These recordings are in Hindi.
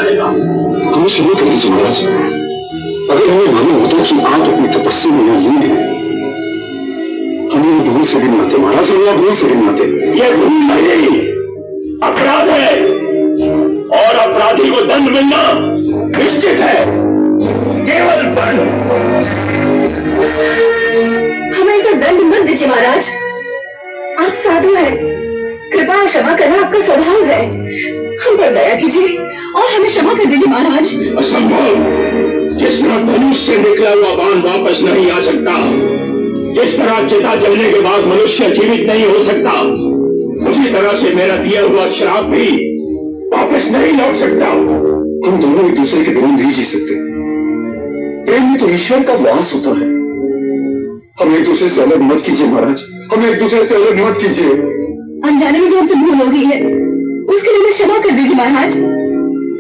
जाएगा। हमें क्षमा कर दीजिए महाराज। अगर हमें मालूम होता कि आप अपनी तपस्या में यहाँ लीन हैं, हम यह भूल से भी नहीं आते महाराज, हम यह भूल से भी नहीं आते। यह भूल नहीं, अपराध है, और अपराधी को दंड मिलना निश्चित है, केवल दंड। हमें ऐसा दंड मत दीजिए महाराज, आप साधु हैं, कृपा और क्षमा करना आपका स्वभाव है। हम पर दया कीजिए और हमें क्षमा कर दीजिए महाराज। असंभव, जिस तरह धनुष से निकला हुआ बाण वापस नहीं आ सकता, जिस तरह चिता जलने के बाद मनुष्य जीवित नहीं हो सकता, उसी तरह से मेरा दिया हुआ श्राप भी वापस नहीं लौट सकता। हम दोनों एक दूसरे के बिना नहीं जी सकते। प्रेम में तो ईश्वर का वास होता है। हम एक दूसरे से अलग मत कीजिए महाराज, हमें एक दूसरे से अलग मत कीजिए। अनजाने में जो हमसे भूल हो गई है उसके लिए क्षमा कर दीजिए महाराज,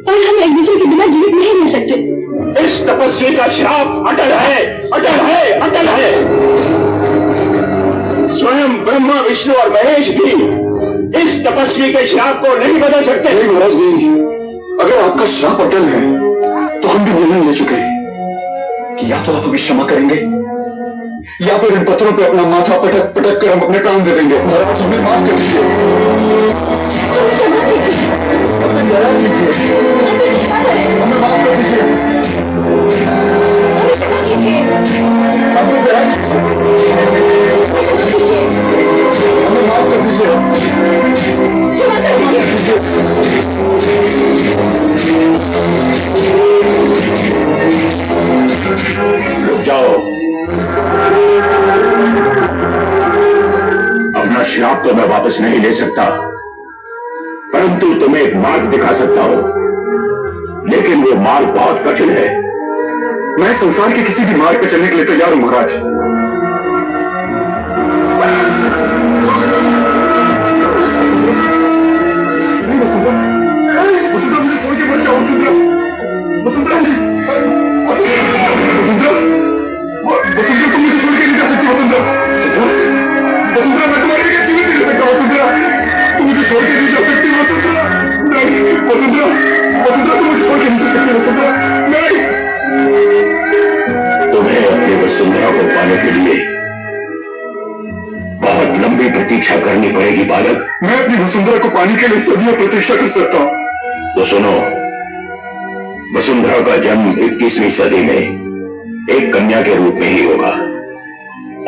और हम एक दूसरे के बिना जीवित नहीं रह सकते। इस तपस्वी का श्राप अटल है, अटल है, अटल है। स्वयं ब्रह्मा, विष्णु और महेश भी इस तपस्वी के श्राप को नहीं बदल सकते। नहीं महाराज नहीं, अगर आपका श्राप अटल है तो हम भी निर्णय ले चुके हैं कि या तो आप हमें क्षमा करेंगे या फिर इन पत्थरों पे अपना माथा पटक पटक कर हम अपने प्राण दे देंगे। महाराज हमें माफ कर दीजिए, हमें दया कीजिए, हमें माफ कर दीजिए, हमें दया कीजिए, हमें माफ कर दीजिए, क्षमा कर दीजिए। रुक जाओ, अपना श्राप तो मैं वापस नहीं ले सकता, परंतु तुम्हें एक मार्ग दिखा सकता हूं, लेकिन वो मार्ग बहुत कठिन है। मैं संसार के किसी भी मार्ग पे चलने के लिए तैयार हूं महाराज। वसुंधरा मुझे छोड़ के मत जाओ। वसुंधरा, वसुंधरा, वसुंधरा तुम मुझे छोड़ के नहीं जा सकती। वसुंधरा, वसुंधरा मैं तुम्हारे बिना जीवित नहीं रह सकता। वसुंधरा तुम मुझे छोड़ के नहीं जा सकती। वसुंधरा नहीं, वसुंधरा, वसुंधरा तुम मुझे छोड़ के नहीं जा सकती। वसुंधरा नहीं। तुम्हें अपनी वसुंधरा को पाने के लिए बहुत लंबी प्रतीक्षा करनी पड़ेगी बालक। मैं अपनी वसुंधरा को पाने के लिए सदियों प्रतीक्षा कर सकता हूं। तो सुनो, वसुंधरा का जन्म 21वीं सदी में एक कन्या के रूप में ही होगा,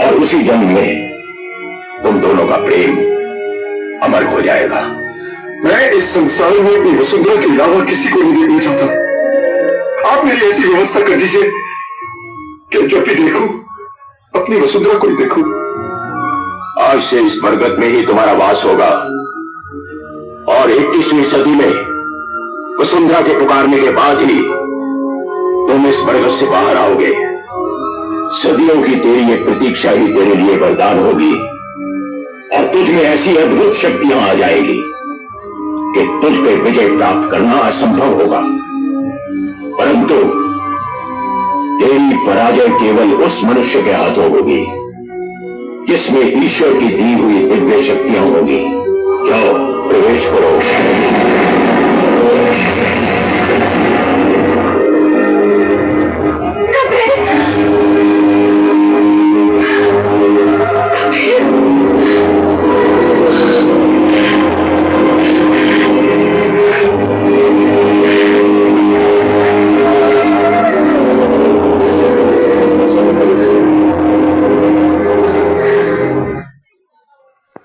और उसी जन्म में तुम दोनों का प्रेम अमर हो जाएगा। मैं इस संसार में अपनी वसुंधरा के अलावा किसी को नहीं देखना चाहता। आप मेरी ऐसी व्यवस्था कर दीजिए कि जब भी देखूं अपनी वसुंधरा को ही देखूं। आज से इस बरगद में ही तुम्हारा वास होगा, और 21वीं सदी में वसुंधरा के पुकारने के बाद ही तुम इस बरगद से बाहर आओगे। सदियों की तेरी ये प्रतीक्षा ही तेरे लिए वरदान होगी, और तुझ में ऐसी अद्भुत शक्तियां आ जाएगी कि तुझ पे विजय प्राप्त करना असंभव होगा। परंतु तेरी पराजय केवल उस मनुष्य के हाथों होगी जिसमें ईश्वर की दी हुई दिव्य शक्तियां होगी। जाओ, प्रवेश करो।